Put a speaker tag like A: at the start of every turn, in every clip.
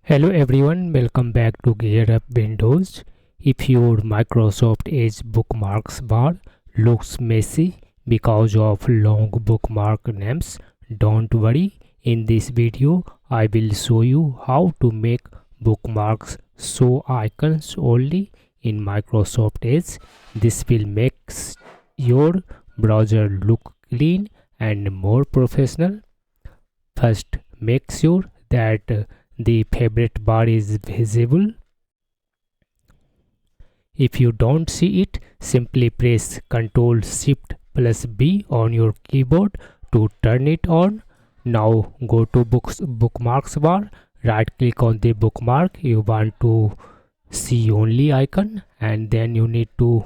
A: Hello everyone, welcome back to GearUpWindows. If your Microsoft Edge bookmarks bar looks messy because of long bookmark names, don't worry. In this video, I will show you how to make bookmarks show icons only in Microsoft Edge. This will make your browser look clean and more professional. First, make sure that the favorite bar is visible. If you don't see it, simply press Ctrl Shift plus B on your keyboard to turn it on. Now go to bookmarks bar, right click on the bookmark you want to see only icon, and then you need to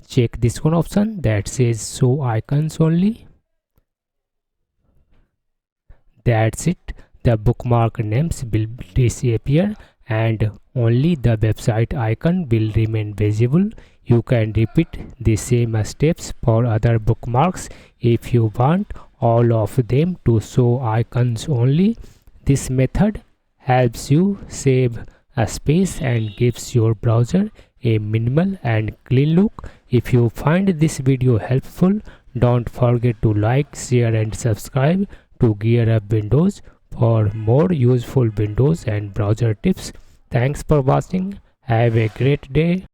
A: check this one option that says show icons only. That's it. The bookmark names will disappear and only the website icon will remain visible. You can repeat the same steps for other bookmarks if you want all of them to show icons only. This method helps you save a space and gives your browser a minimal and clean look. If you find this video helpful, don't forget to like, share and subscribe to GearUpWindows for more useful Windows and browser tips. Thanks for watching. Have a great day.